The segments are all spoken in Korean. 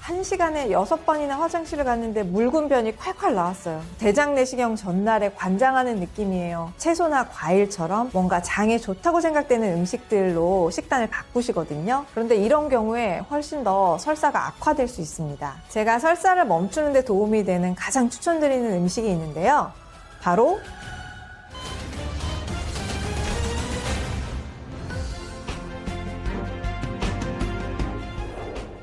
1시간에 6번이나 화장실을 갔는데 묽은 변이 콸콸 나왔어요. 대장 내시경 전날에 관장하는 느낌이에요. 채소나 과일처럼 뭔가 장에 좋다고 생각되는 음식들로 식단을 바꾸시거든요. 그런데 이런 경우에 훨씬 더 설사가 악화될 수 있습니다. 제가 설사를 멈추는 데 도움이 되는 가장 추천드리는 음식이 있는데요. 바로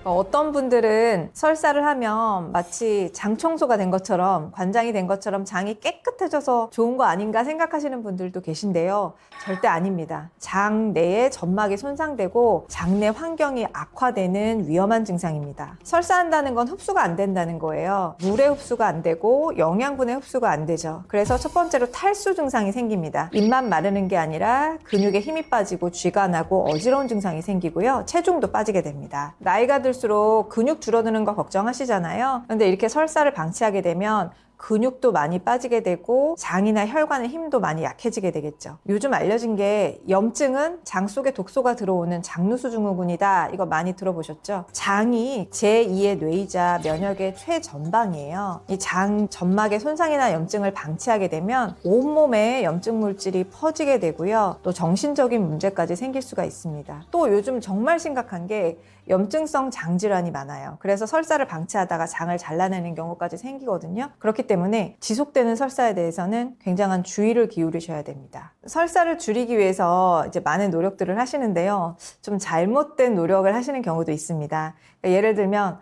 어떤 분들은 설사를 하면 마치 장 청소가 된 것처럼, 관장이 된 것처럼 장이 깨끗해져서 좋은 거 아닌가 생각하시는 분들도 계신데요. 절대 아닙니다. 장 내에 점막이 손상되고 장내 환경이 악화되는 위험한 증상입니다. 설사한다는 건 흡수가 안 된다는 거예요. 물의 흡수가 안 되고 영양분의 흡수가 안 되죠. 그래서 첫 번째로 탈수 증상이 생깁니다. 입만 마르는 게 아니라 근육에 힘이 빠지고 쥐가 나고 어지러운 증상이 생기고요. 체중도 빠지게 됩니다. 나이가 들수록 근육 줄어드는 거 걱정하시잖아요. 그런데 이렇게 설사를 방치하게 되면 근육도 많이 빠지게 되고 장이나 혈관의 힘도 많이 약해지게 되겠죠. 요즘 알려진 게 염증은 장 속에 독소가 들어오는 장누수 증후군이다. 이거 많이 들어보셨죠? 장이 제2의 뇌이자 면역의 최전방이에요. 이 장 점막의 손상이나 염증을 방치하게 되면 온몸에 염증 물질이 퍼지게 되고요. 또 정신적인 문제까지 생길 수가 있습니다. 또 요즘 정말 심각한 게 염증성 장질환이 많아요. 그래서 설사를 방치하다가 장을 잘라내는 경우까지 생기거든요. 그렇기 때문에 지속되는 설사에 대해서는 굉장한 주의를 기울이셔야 됩니다. 설사를 줄이기 위해서 이제 많은 노력들을 하시는데요. 좀 잘못된 노력을 하시는 경우도 있습니다. 그러니까 예를 들면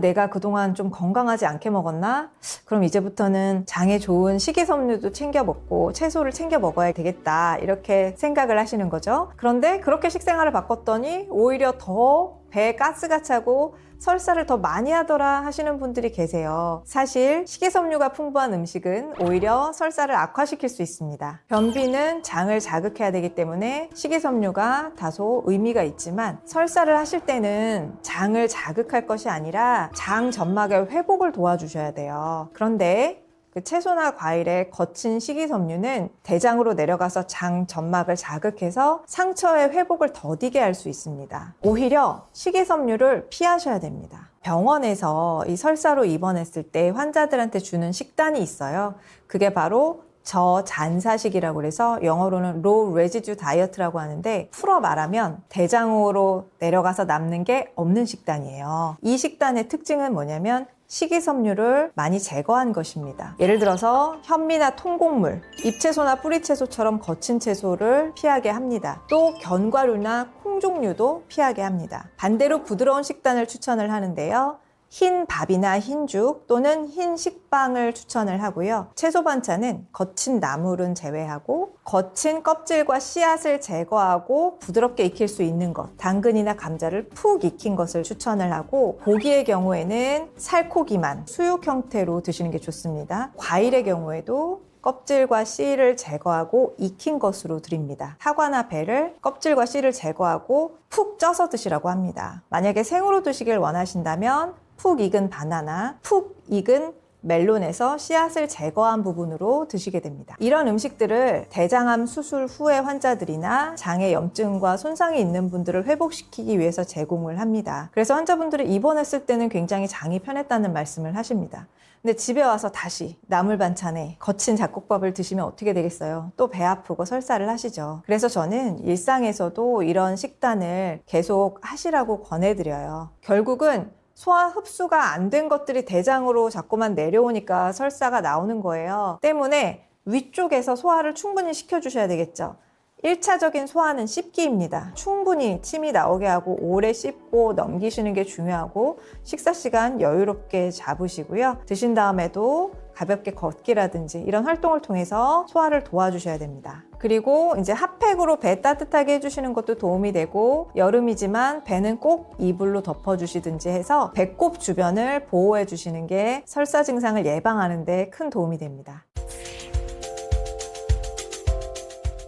내가 그동안 좀 건강하지 않게 먹었나? 그럼 이제부터는 장에 좋은 식이섬유도 챙겨 먹고 채소를 챙겨 먹어야 되겠다. 이렇게 생각을 하시는 거죠. 그런데 그렇게 식생활을 바꿨더니 오히려 더 배에 가스가 차고 설사를 더 많이 하더라 하시는 분들이 계세요. 사실 식이섬유가 풍부한 음식은 오히려 설사를 악화시킬 수 있습니다. 변비는 장을 자극해야 되기 때문에 식이섬유가 다소 의미가 있지만 설사를 하실 때는 장을 자극할 것이 아니라 장 점막의 회복을 도와주셔야 돼요. 그런데 그 채소나 과일의 거친 식이섬유는 대장으로 내려가서 장 점막을 자극해서 상처의 회복을 더디게 할 수 있습니다. 오히려 식이섬유를 피하셔야 됩니다. 병원에서 이 설사로 입원했을 때 환자들한테 주는 식단이 있어요. 그게 바로 저잔사식이라고 해서 영어로는 Low Residue Diet라고 하는데 풀어 말하면 대장으로 내려가서 남는 게 없는 식단이에요. 이 식단의 특징은 뭐냐면 식이섬유를 많이 제거한 것입니다. 예를 들어서 현미나 통곡물, 잎채소나 뿌리채소처럼 거친 채소를 피하게 합니다. 또 견과류나 콩 종류도 피하게 합니다. 반대로 부드러운 식단을 추천을 하는데요. 흰 밥이나 흰죽 또는 흰 식빵을 추천을 하고요. 채소 반찬은 거친 나물은 제외하고 거친 껍질과 씨앗을 제거하고 부드럽게 익힐 수 있는 것, 당근이나 감자를 푹 익힌 것을 추천을 하고 고기의 경우에는 살코기만 수육 형태로 드시는 게 좋습니다. 과일의 경우에도 껍질과 씨를 제거하고 익힌 것으로 드립니다. 사과나 배를 껍질과 씨를 제거하고 푹 쪄서 드시라고 합니다. 만약에 생으로 드시길 원하신다면 푹 익은 바나나, 푹 익은 멜론에서 씨앗을 제거한 부분으로 드시게 됩니다. 이런 음식들을 대장암 수술 후의 환자들이나 장에 염증과 손상이 있는 분들을 회복시키기 위해서 제공을 합니다. 그래서 환자분들이 입원했을 때는 굉장히 장이 편했다는 말씀을 하십니다. 근데 집에 와서 다시 나물 반찬에 거친 잡곡밥을 드시면 어떻게 되겠어요? 또 배 아프고 설사를 하시죠. 그래서 저는 일상에서도 이런 식단을 계속 하시라고 권해드려요. 결국은 소화 흡수가 안 된 것들이 대장으로 자꾸만 내려오니까 설사가 나오는 거예요. 때문에 위쪽에서 소화를 충분히 시켜주셔야 되겠죠. 1차적인 소화는 씹기입니다. 충분히 침이 나오게 하고 오래 씹고 넘기시는 게 중요하고 식사 시간 여유롭게 잡으시고요. 드신 다음에도 가볍게 걷기라든지 이런 활동을 통해서 소화를 도와주셔야 됩니다. 그리고 이제 핫팩으로 배 따뜻하게 해주시는 것도 도움이 되고 여름이지만 배는 꼭 이불로 덮어주시든지 해서 배꼽 주변을 보호해 주시는 게 설사 증상을 예방하는 데 큰 도움이 됩니다.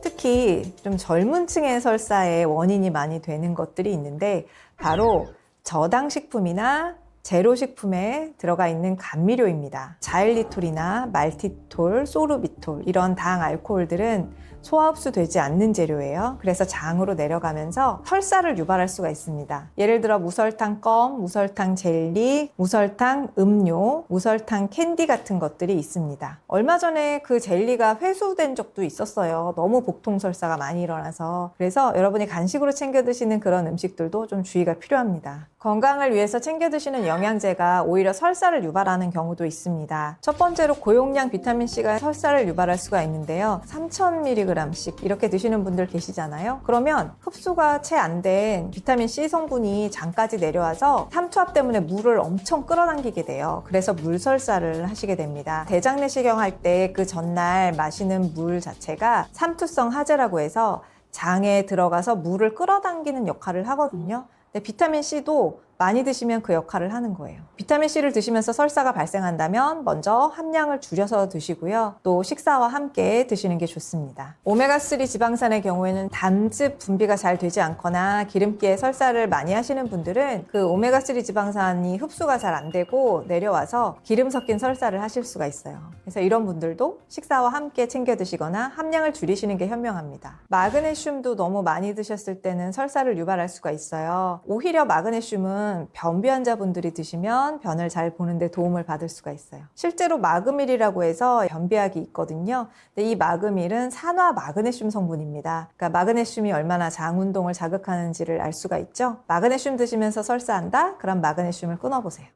특히 좀 젊은 층의 설사의 원인이 많이 되는 것들이 있는데 바로 저당식품이나 제로식품에 들어가 있는 감미료입니다. 자일리톨이나 말티톨, 소르비톨 이런 당 알코올들은 소화 흡수되지 않는 재료예요. 그래서 장으로 내려가면서 설사를 유발할 수가 있습니다. 예를 들어 무설탕 껌, 무설탕 젤리, 무설탕 음료, 무설탕 캔디 같은 것들이 있습니다. 얼마 전에 그 젤리가 회수된 적도 있었어요. 너무 복통 설사가 많이 일어나서. 그래서 여러분이 간식으로 챙겨 드시는 그런 음식들도 좀 주의가 필요합니다. 건강을 위해서 챙겨 드시는 영양제가 오히려 설사를 유발하는 경우도 있습니다. 첫 번째로 고용량 비타민C가 설사를 유발할 수가 있는데요. 3000mg씩 이렇게 드시는 분들 계시잖아요. 그러면 흡수가 채 안 된 비타민C 성분이 장까지 내려와서 삼투압 때문에 물을 엄청 끌어당기게 돼요. 그래서 물설사를 하시게 됩니다. 대장 내시경 할 때 그 전날 마시는 물 자체가 삼투성 하재라고 해서 장에 들어가서 물을 끌어당기는 역할을 하거든요. 근데 비타민C도 많이 드시면 그 역할을 하는 거예요. 비타민C를 드시면서 설사가 발생한다면 먼저 함량을 줄여서 드시고요. 또 식사와 함께 드시는 게 좋습니다. 오메가3 지방산의 경우에는 담즙 분비가 잘 되지 않거나 기름기에 설사를 많이 하시는 분들은 그 오메가3 지방산이 흡수가 잘 안 되고 내려와서 기름 섞인 설사를 하실 수가 있어요. 그래서 이런 분들도 식사와 함께 챙겨 드시거나 함량을 줄이시는 게 현명합니다. 마그네슘도 너무 많이 드셨을 때는 설사를 유발할 수가 있어요. 오히려 마그네슘은 변비 환자분들이 드시면 변을 잘 보는데 도움을 받을 수가 있어요. 실제로 마그밀이라고 해서 변비약이 있거든요. 근데 이 마그밀은 산화 마그네슘 성분입니다. 그러니까 마그네슘이 얼마나 장 운동을 자극하는지를 알 수가 있죠. 마그네슘 드시면서 설사한다? 그럼 마그네슘을 끊어보세요.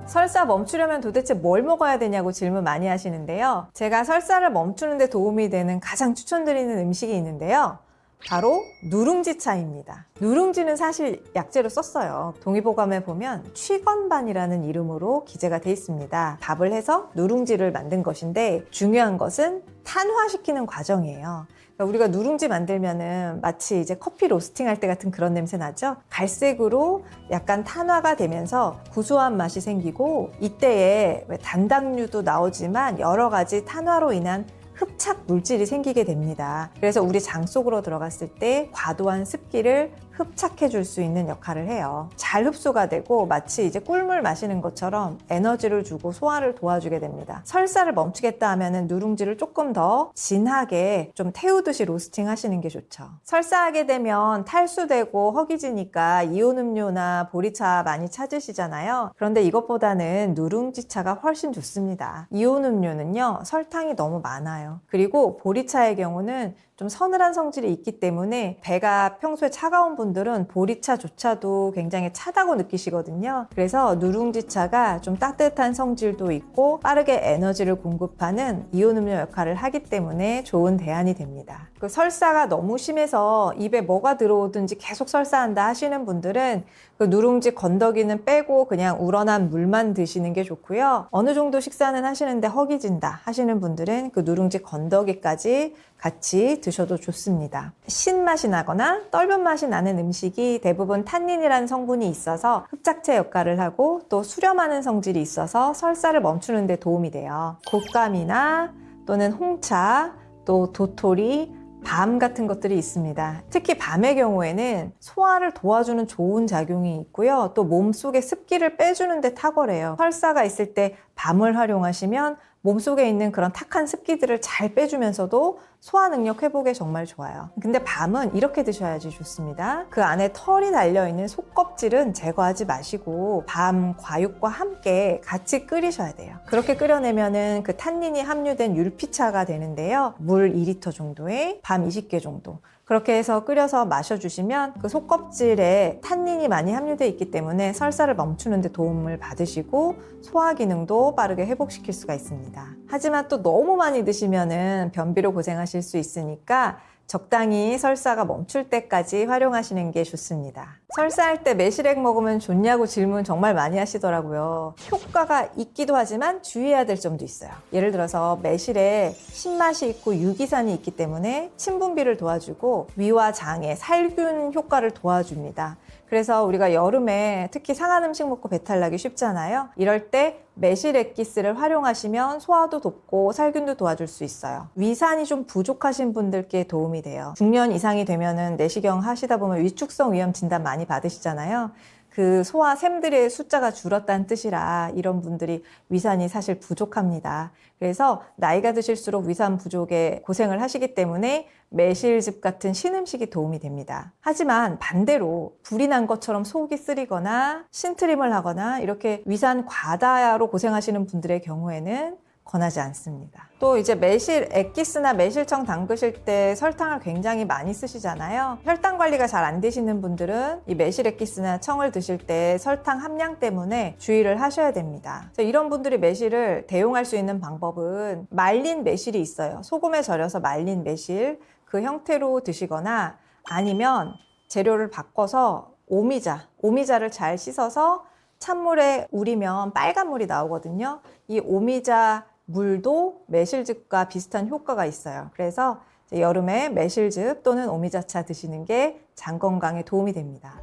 설사 멈추려면 도대체 뭘 먹어야 되냐고 질문 많이 하시는데요. 제가 설사를 멈추는 데 도움이 되는 가장 추천드리는 음식이 있는데요. 바로 누룽지차입니다. 누룽지는 사실 약재로 썼어요. 동의보감에 보면 취건반이라는 이름으로 기재가 돼 있습니다. 밥을 해서 누룽지를 만든 것인데 중요한 것은 탄화시키는 과정이에요. 그러니까 우리가 누룽지 만들면은 마치 이제 커피 로스팅 할 때 같은 그런 냄새 나죠? 갈색으로 약간 탄화가 되면서 구수한 맛이 생기고 이때에 단당류도 나오지만 여러 가지 탄화로 인한 흡착 물질이 생기게 됩니다. 그래서 우리 장 속으로 들어갔을 때 과도한 습기를 흡착해 줄 수 있는 역할을 해요. 잘 흡수가 되고 마치 이제 꿀물 마시는 것처럼 에너지를 주고 소화를 도와주게 됩니다. 설사를 멈추겠다 하면은 누룽지를 조금 더 진하게 좀 태우듯이 로스팅 하시는 게 좋죠. 설사하게 되면 탈수되고 허기지니까 이온 음료나 보리차 많이 찾으시잖아요. 그런데 이것보다는 누룽지차가 훨씬 좋습니다. 이온 음료는요, 설탕이 너무 많아요. 그리고 보리차의 경우는 좀 서늘한 성질이 있기 때문에 배가 평소에 차가운 분들은 보리차조차도 굉장히 차다고 느끼시거든요. 그래서 누룽지차가 좀 따뜻한 성질도 있고 빠르게 에너지를 공급하는 이온 음료 역할을 하기 때문에 좋은 대안이 됩니다. 그 설사가 너무 심해서 입에 뭐가 들어오든지 계속 설사한다 하시는 분들은 그 누룽지 건더기는 빼고 그냥 우러난 물만 드시는 게 좋고요. 어느 정도 식사는 하시는데 허기진다 하시는 분들은 그 누룽지 건더기까지 같이 드셔도 좋습니다. 신맛이 나거나 떫은 맛이 나는 음식이 대부분 탄닌이라는 성분이 있어서 흡착제 역할을 하고 또 수렴하는 성질이 있어서 설사를 멈추는 데 도움이 돼요. 곶감이나 또는 홍차, 또 도토리, 밤 같은 것들이 있습니다. 특히 밤의 경우에는 소화를 도와주는 좋은 작용이 있고요. 또 몸속에 습기를 빼주는 데 탁월해요. 설사가 있을 때 밤을 활용하시면 몸속에 있는 그런 탁한 습기들을 잘 빼주면서도 소화 능력 회복에 정말 좋아요. 근데 밤은 이렇게 드셔야지 좋습니다. 그 안에 털이 달려있는 속껍질은 제거하지 마시고 밤 과육과 함께 같이 끓이셔야 돼요. 그렇게 끓여내면은 그 탄닌이 함유된 율피차가 되는데요. 물 2리터 정도에 밤 20개 정도. 그렇게 해서 끓여서 마셔주시면 그 속껍질에 탄닌이 많이 함유되어 있기 때문에 설사를 멈추는 데 도움을 받으시고 소화 기능도 빠르게 회복시킬 수가 있습니다. 하지만 또 너무 많이 드시면은 변비로 고생하실 수 있으니까 적당히 설사가 멈출 때까지 활용하시는 게 좋습니다. 설사할 때 매실액 먹으면 좋냐고 질문 정말 많이 하시더라고요. 효과가 있기도 하지만 주의해야 될 점도 있어요. 예를 들어서 매실에 신맛이 있고 유기산이 있기 때문에 침분비를 도와주고 위와 장의 살균 효과를 도와줍니다. 그래서 우리가 여름에 특히 상한 음식 먹고 배탈 나기 쉽잖아요. 이럴 때 매실 액기스를 활용하시면 소화도 돕고 살균도 도와줄 수 있어요. 위산이 좀 부족하신 분들께 도움이 돼요. 중년 이상이 되면은 내시경 하시다 보면 위축성 위염 진단 많이 받으시잖아요. 그 소화샘들의 숫자가 줄었다는 뜻이라 이런 분들이 위산이 사실 부족합니다. 그래서 나이가 드실수록 위산 부족에 고생을 하시기 때문에 매실즙 같은 신음식이 도움이 됩니다. 하지만 반대로 불이 난 것처럼 속이 쓰리거나 신트림을 하거나 이렇게 위산 과다로 고생하시는 분들의 경우에는 권하지 않습니다. 또 이제 매실 액기스나 매실청 담그실 때 설탕을 굉장히 많이 쓰시잖아요. 혈당 관리가 잘 안 되시는 분들은 이 매실 액기스나 청을 드실 때 설탕 함량 때문에 주의를 하셔야 됩니다. 이런 분들이 매실을 대용할 수 있는 방법은 말린 매실이 있어요. 소금에 절여서 말린 매실 그 형태로 드시거나 아니면 재료를 바꿔서 오미자를 잘 씻어서 찬물에 우리면 빨간 물이 나오거든요. 이 오미자 물도 매실즙과 비슷한 효과가 있어요. 그래서 여름에 매실즙 또는 오미자차 드시는 게 장 건강에 도움이 됩니다.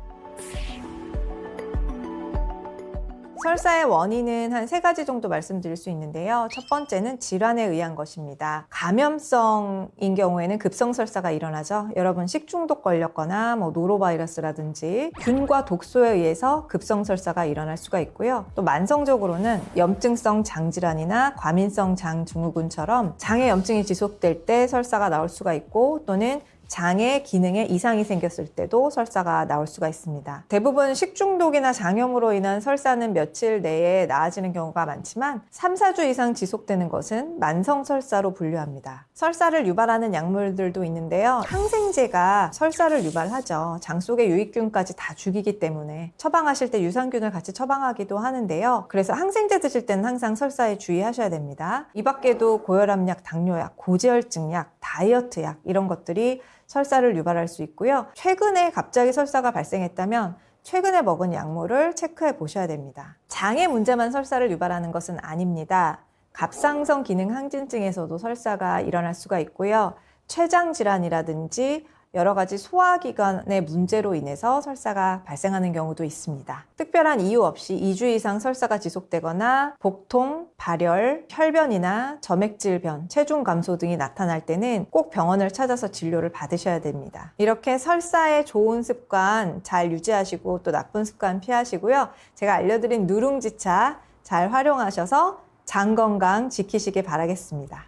설사의 원인은 한 3가지 정도 말씀드릴 수 있는데요. 첫 번째는 질환에 의한 것입니다. 감염성인 경우에는 급성설사가 일어나죠. 여러분 식중독 걸렸거나 노로바이러스라든지 균과 독소에 의해서 급성설사가 일어날 수가 있고요. 또 만성적으로는 염증성 장질환이나 과민성 장증후군처럼 장의 염증이 지속될 때 설사가 나올 수가 있고 또는 장의 기능에 이상이 생겼을 때도 설사가 나올 수가 있습니다. 대부분 식중독이나 장염으로 인한 설사는 며칠 내에 나아지는 경우가 많지만 3, 4주 이상 지속되는 것은 만성 설사로 분류합니다. 설사를 유발하는 약물들도 있는데요. 항생제가 설사를 유발하죠. 장 속의 유익균까지 다 죽이기 때문에 처방하실 때 유산균을 같이 처방하기도 하는데요. 그래서 항생제 드실 때는 항상 설사에 주의하셔야 됩니다. 이 밖에도 고혈압약, 당뇨약, 고지혈증약, 다이어트약 이런 것들이 설사를 유발할 수 있고요. 최근에 갑자기 설사가 발생했다면 최근에 먹은 약물을 체크해 보셔야 됩니다. 장의 문제만 설사를 유발하는 것은 아닙니다. 갑상선 기능 항진증에서도 설사가 일어날 수가 있고요. 췌장 질환이라든지 여러 가지 소화기관의 문제로 인해서 설사가 발생하는 경우도 있습니다. 특별한 이유 없이 2주 이상 설사가 지속되거나 복통, 발열, 혈변이나 점액질변, 체중 감소 등이 나타날 때는 꼭 병원을 찾아서 진료를 받으셔야 됩니다. 이렇게 설사의 좋은 습관 잘 유지하시고 또 나쁜 습관 피하시고요. 제가 알려드린 누룽지차 잘 활용하셔서 장 건강 지키시길 바라겠습니다.